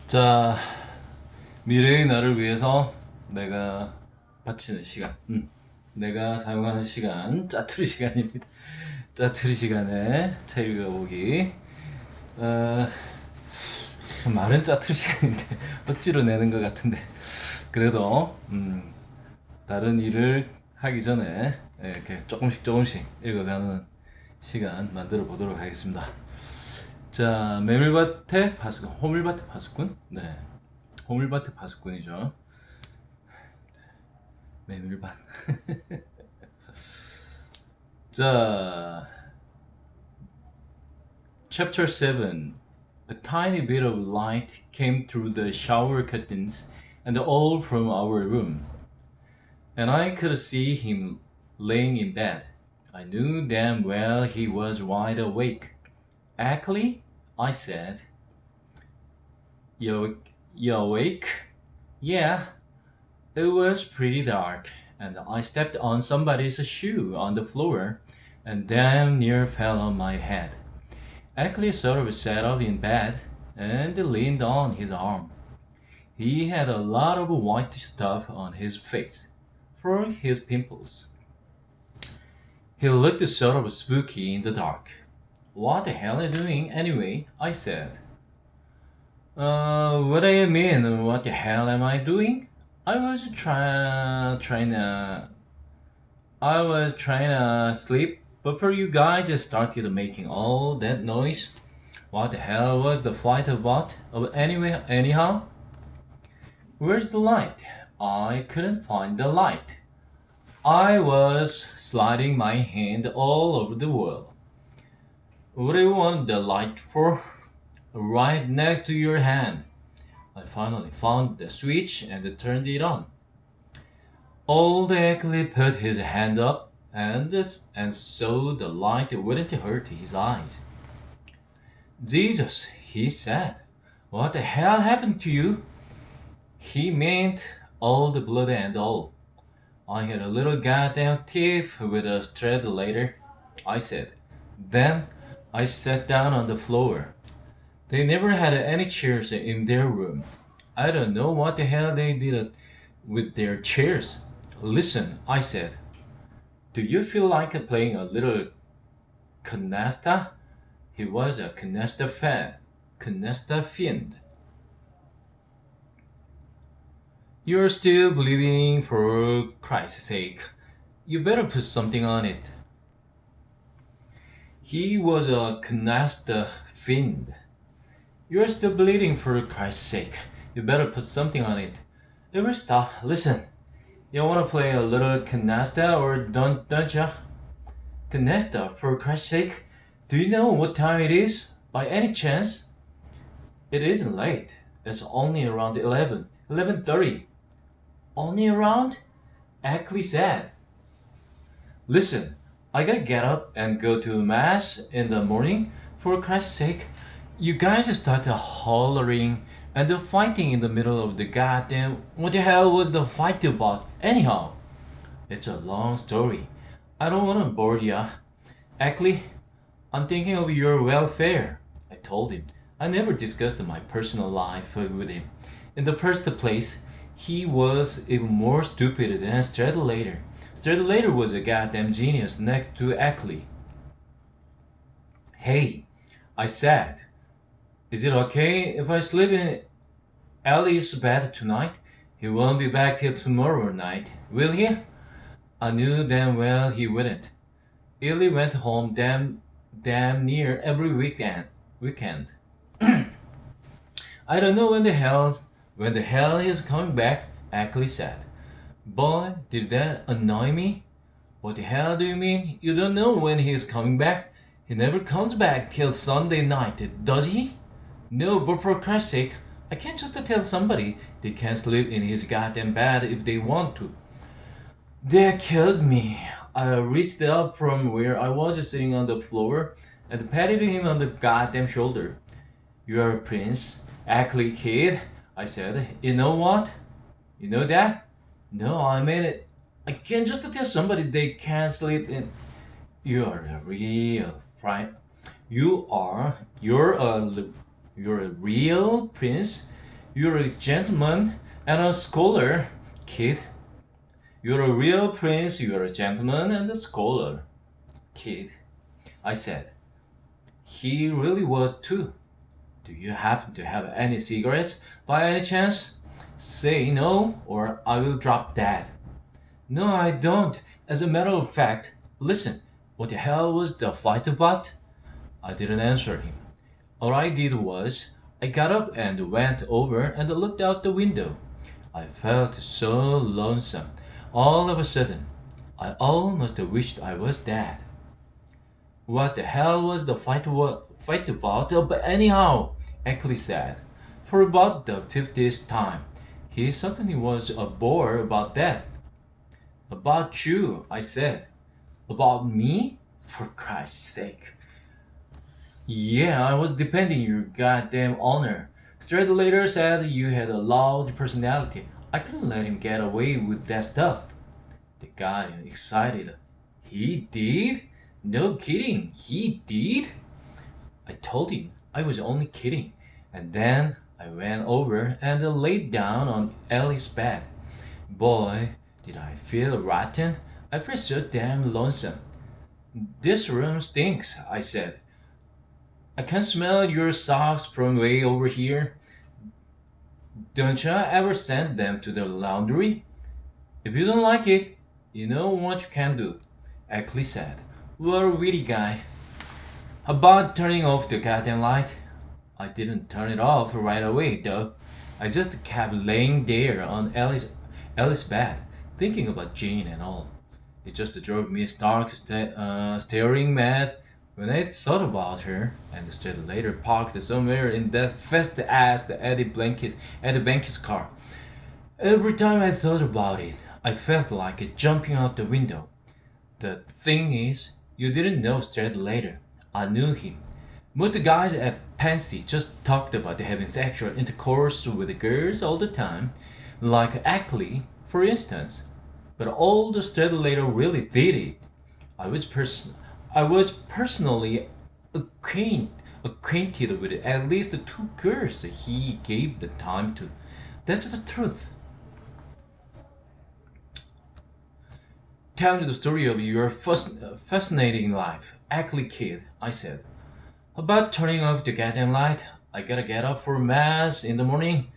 자, 미래의 나를 위해서 내가 바치는 시간, 내가 사용하는 시간, 짜투리 시간입니다. 짜투리 시간에 체육가 보기. 어, 말은 짜투리 시간인데 억지로 내는 것 같은데 그래도 다른 일을 하기 전에 이렇게 조금씩 읽어가는 시간 만들어 보도록 하겠습니다. 자, 메밀밭의 파수꾼, 호밀밭의 파수꾼, 네, 호밀밭의 파수꾼이죠. 메밀밭. 자, Chapter 7. A tiny bit of light came through the shower curtains and all from our room, and I could see him laying in bed. I knew damn well he was wide awake. Ackley, I said. You awake? Yeah. It was pretty dark, and I stepped on somebody's shoe on the floor and damn near fell on my head. Ackley sort of sat up in bed and leaned on his arm. He had a lot of white stuff on his face for his pimples. He looked sort of spooky in the dark. What the hell are you doing anyway? I said. What do you mean? What the hell am I doing? I was trying to sleep, but for you guys just started making all that noise. What the hell was the fight about? Anyway, anyhow, where's the light? I couldn't find the light. I was sliding my hand all over the wall. What do you want the light for? Right next to your hand. I finally found the switch and turned it on. Old Ackley put his hand up and so the light wouldn't hurt his eyes. Jesus, he said. What the hell happened to you? He meant all the blood and all. I had a little goddamn thief with a thread later, I said. Then I sat down on the floor. They never had any chairs in their room. I don't know what the hell they did with their chairs. Listen, I said. Do you feel like playing a little canasta? He was a canasta fiend. You're still bleeding, for Christ's sake. You better put something on it. He was a canasta fiend. You're still bleeding, for Christ's sake. You better put something on it. It will stop. Listen. You wanna play a little canasta or don't ya? Canasta, for Christ's sake? Do you know what time it is? By any chance? It isn't late. It's only around 11:30. Only around? Ackley said. Listen, I gotta get up and go to mass in the morning. For Christ's sake, you guys started hollering and the fighting in the middle of the goddamn... What the hell was the fight about? Anyhow, it's a long story. I don't want to bore ya. Ackley, I'm thinking of your welfare, I told him. I never discussed my personal life with him. In the first place, he was even more stupid than Stradlater. Stradlater was a goddamn genius next to Ackley. Hey, I said, is it okay if I sleep in Ellie's bed tonight? He won't be back till tomorrow night, will he? I knew damn well he wouldn't. Ellie went home damn near every weekend. I don't know when the hell he's coming back, Ackley said. Boy, did that annoy me? What the hell do you mean? You don't know when he's coming back? He never comes back till Sunday night, does he? No, but for Christ's sake, I can't just tell somebody they can't sleep in his goddamn bed if they want to. They killed me. I reached up from where I was sitting on the floor and patted him on the goddamn shoulder. You're a prince, Ackley kid, I said. You know what? You know that? No, I mean it. I can't just tell somebody they can't sleep in. You're a real prime. You're a real prince. You're a gentleman and a scholar, kid. You're a real prince, you're a gentleman and a scholar, kid, I said. He really was too. Do you happen to have any cigarettes by any chance? Say no, or I will drop dead. No, I don't. As a matter of fact, listen, what the hell was the fight about? I didn't answer him. All I did was, I got up and went over and looked out the window. I felt so lonesome. All of a sudden, I almost wished I was dead. What the hell was the fight about? But anyhow, Ackley said, for about the 50th time. He certainly was a bore about that. About you, I said. About me? For Christ's sake. Yeah, I was defending your goddamn honor. Stradlater said you had a loud personality. I couldn't let him get away with that stuff. The guy excited. He did? No kidding, he did? I told him I was only kidding. And then I went over and laid down on Ellie's bed. Boy, did I feel rotten. I felt so damn lonesome. This room stinks, I said. I can smell your socks from way over here. Don't you ever send them to the laundry? If you don't like it, you know what you can do, Ackley said. What a witty guy. How about turning off the goddamn light? I didn't turn it off right away, though. I just kept laying there on Ellie's bed, thinking about Jane and all. It just drove me stark staring mad when I thought about her, and instead later parked somewhere in that fast ass Eddie Banky's car. Every time I thought about it, I felt like jumping out the window. The thing is, you didn't know Stradlater. I knew him. Most guys at Pansy just talked about having sexual intercourse with girls all the time, like Ackley, for instance. But old Stradlater really did it. I was pers- I was personally acquainted with at least two girls he gave the time to. That's the truth. Tell me the story of your fascinating life, Ackley kid, I said. About turning off the goddamn light. I gotta get up for mass in the morning.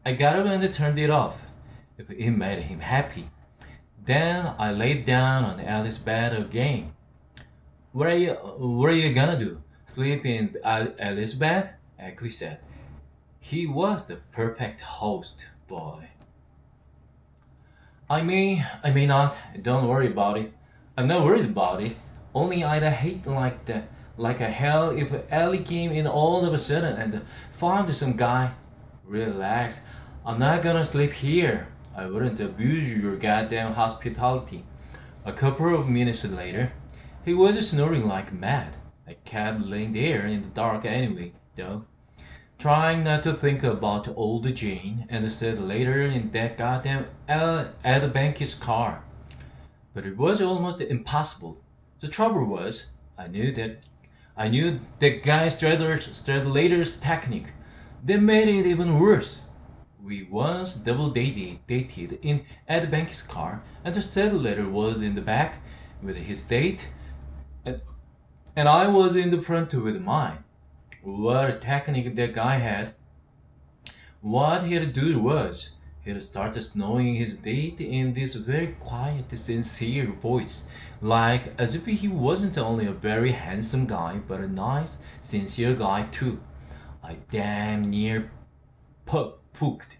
I got up and turned it off. If it made him happy. Then I laid down on Alice's bed again. What are you gonna do? Sleep in Alice's bed? Ackley said. He was the perfect host, boy. I may not. Don't worry about it. I'm not worried about it. Only I'd hate like a hell if Ellie came in all of a sudden and found some guy. Relax. I'm not gonna sleep here. I wouldn't abuse your goddamn hospitality. A couple of minutes later, he was snoring like mad. I kept laying there in the dark anyway, though, trying not to think about old Jane and said later in that goddamn Ed Banky's car. But it was almost impossible. The trouble was, I knew that guy Stradlater's technique. That made it even worse. We once dated in Ed Banky's car, and the Stradlater was in the back with his date, and, and I was in the front with mine. What a technique that guy had. What he'd do was, he'd start snowing his date in this very quiet, sincere voice, like as if he wasn't only a very handsome guy, but a nice, sincere guy too. I damn near pooked.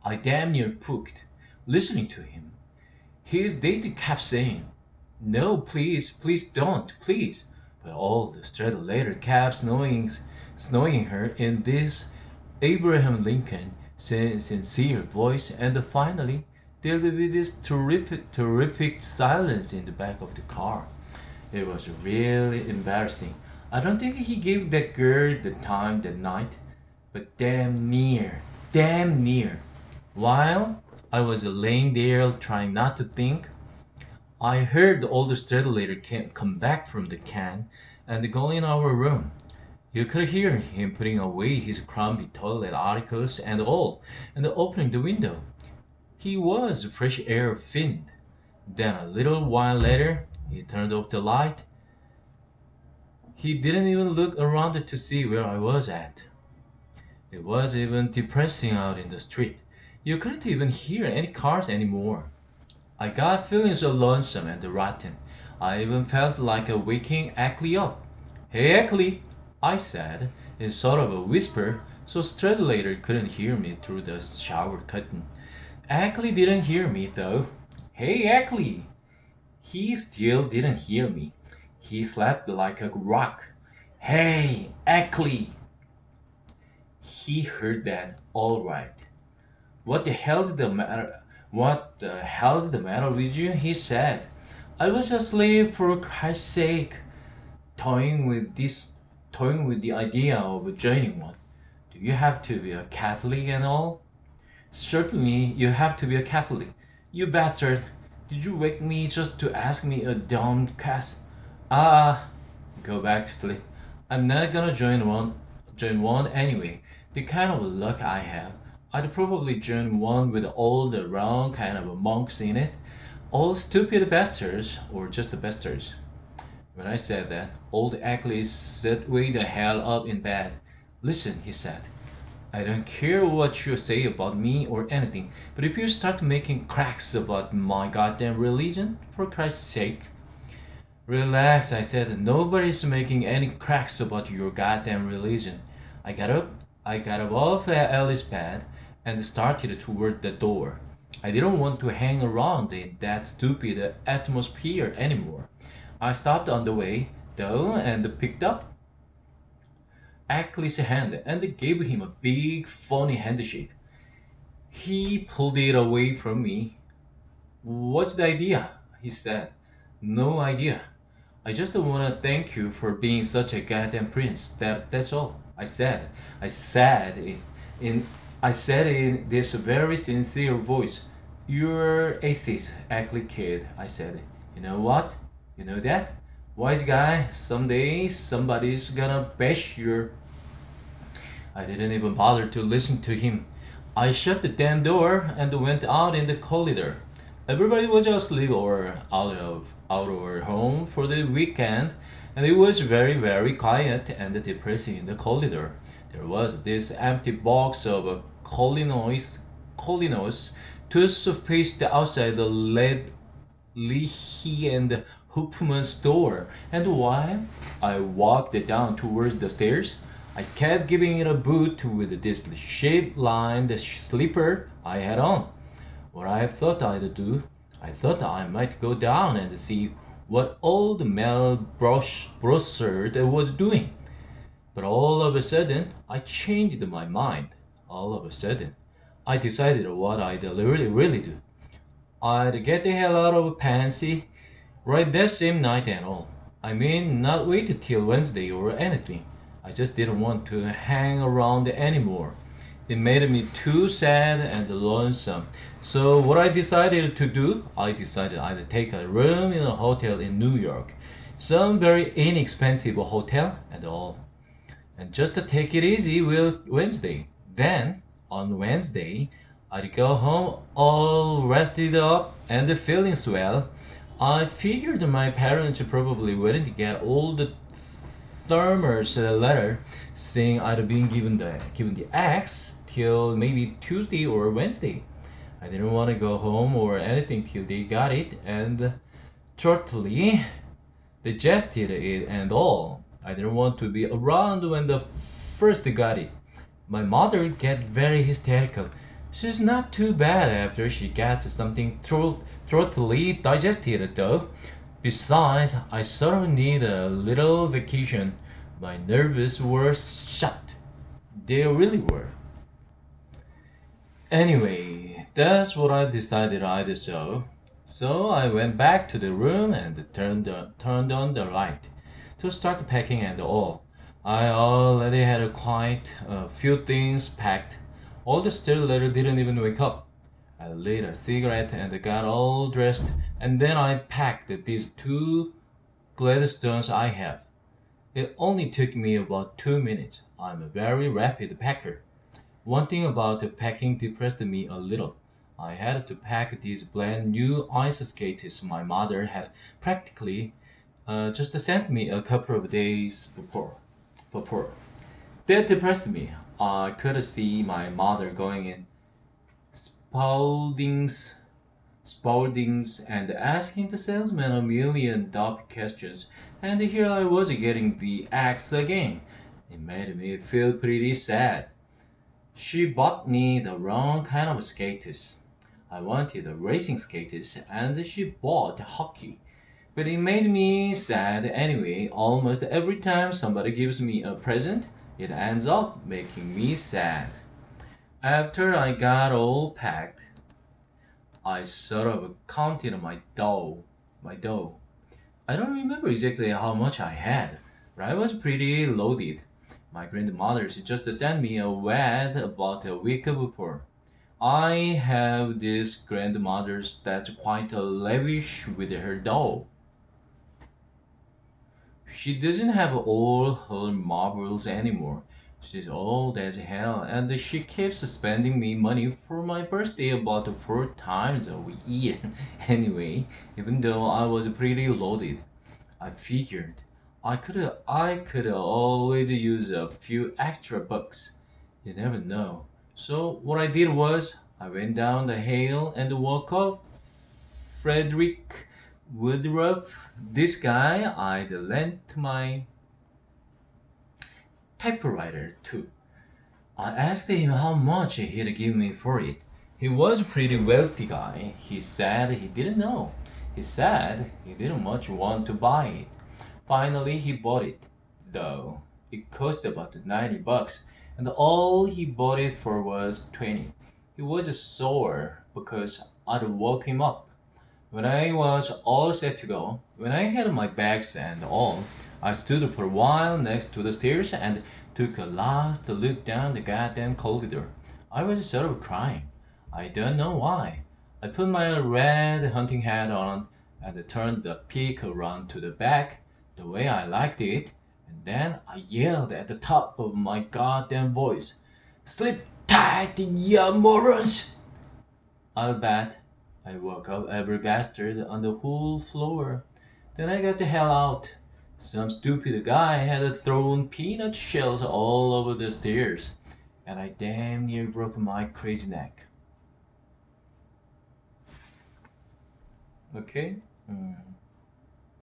I damn near pooked, listening to him. His date kept saying, no, please, please don't, please. But all the Stradlater kept snowing her in this Abraham Lincoln sincere voice, and finally there would be this terrific silence in the back of the car. It was really embarrassing. I don't think he gave that girl the time that night, but damn near. While I was laying there trying not to think, I heard the older Stradlater come back from the can and go in our room. You could hear him putting away his crummy toilet articles and all, and opening the window. He was fresh air fiend. Then a little while later, he turned off the light. He didn't even look around to see where I was at. It was even depressing out in the street. You couldn't even hear any cars anymore. I got feeling so lonesome and rotten. I even felt like waking Ackley up. Hey Ackley, I said in sort of a whisper so Stradlater couldn't hear me through the shower curtain. Ackley didn't hear me though. Hey Ackley! He still didn't hear me. He slept like a rock. Hey Ackley! He heard that all right. What the hell's the matter? What the hell's the matter with you? He said. I was asleep for Christ's sake, toying with this, toying with the idea of joining one. Do you have to be a Catholic and all? Certainly, you have to be a Catholic. You bastard! Did you wake me just to ask me a dumb cat? Ah, go back to sleep. I'm not gonna join one anyway. The kind of luck I have, I'd probably join one with all the wrong kind of monks in it. All stupid bastards, or just the bastards. When I said that, old Ackley sat way the hell up in bed. Listen, he said. I don't care what you say about me or anything, but if you start making cracks about my goddamn religion, for Christ's sake. Relax, I said. Nobody's making any cracks about your goddamn religion. I got up, I got up off Alice's bed and started toward the door. I didn't want to hang around in that stupid atmosphere anymore. I stopped on the way, though, and picked up Ackley's hand and gave him a big, funny handshake. He pulled it away from me. What's the idea? He said. No idea. I just want to thank you for being such a goddamn prince. That's all. I said it in I said in this very sincere voice. You're aces, Ackley kid. I said. You know what? You know that? Wise guy, someday somebody's gonna bash your. I didn't even bother to listen to him. I shut the damn door and went out in the corridor. Everybody was asleep or out of home for the weekend, and it was very quiet and depressing in the corridor. There was this empty box of Colinos toothpaste outside the Leahy and Hoopman store, and while I walked down towards the stairs, I kept giving it a boot with this shape-lined slipper I had on. What I thought I'd do, I thought I might go down and see what old Mel Brossard was doing. But all of a sudden, I changed my mind. All of a sudden, I decided what I'd really do. I'd get the hell out of Pansy right that same night and all. I mean, not wait till Wednesday or anything. I just didn't want to hang around anymore. It made me too sad and lonesome. So what I decided to do, I decided I'd take a room in a hotel in New York. Some very inexpensive hotel and all. And just to take it easy with Wednesday. Then, on Wednesday, I'd go home all rested up and feeling swell. I figured my parents probably wouldn't get all the Thermer's letter saying I'd been given the axe till maybe Tuesday or Wednesday. I didn't want to go home or anything till they got it and thoroughly digested it and all. I didn't want to be around when the first got it. My mother get very hysterical. She's not too bad after she gets something thoroughly digested though. Besides, I sort of need a little vacation. My nerves were shot. They really were. Anyway, that's what I decided I'd do. So I went back to the room and turned on the light to start packing and all. I already had quite a few things packed. All the still letter didn't even wake up. I lit a cigarette and got all dressed, and then I packed these two Gladstones I have. It only took me about 2 minutes. I'm a very rapid packer. One thing about the packing depressed me a little. I had to pack these brand new ice skates my mother had practically just sent me a couple of days before. That depressed me. I could see my mother going in Spalding's Spalding's and asking the salesman a million dumb questions, and here I was getting the axe again. It made me feel pretty sad. She bought me the wrong kind of skates. I wanted racing skates, and she bought hockey. But it made me sad anyway. Almost every time somebody gives me a present, it ends up making me sad. After I got all packed, I sort of counted my dough. I don't remember exactly how much I had, but I was pretty loaded. My grandmother just sent me a wad about a week before. I have this grandmother that's quite lavish with her dough. She doesn't have all her marbles anymore. She's old as hell, and she keeps spending me money for my birthday about 4 times a year. Anyway, even though I was pretty loaded, I figured I could always use a few extra bucks. You never know. So what I did was I went down the hill and woke up Frederick Woodruff. This guy I'd lent my typewriter to. I asked him how much he'd give me for it. He was a pretty wealthy guy. He said he didn't know. He said he didn't much want to buy it. Finally, he bought it, though. It cost about 90 bucks, and all he bought it for was 20. He was sore because I'd woke him up. When I was all set to go, when I had my bags and all, I stood for a while next to the stairs and took a last look down the goddamn corridor. I was sort of crying. I don't know why. I put my red hunting hat on and turned the peak around to the back the way I liked it, and then I yelled at the top of my goddamn voice, "Sleep tight, you morons!" I'll bet I woke up every bastard on the whole floor. Then I got the hell out. Some stupid guy had thrown peanut shells all over the stairs, and I damn near broke my crazy neck. Okay? Mm.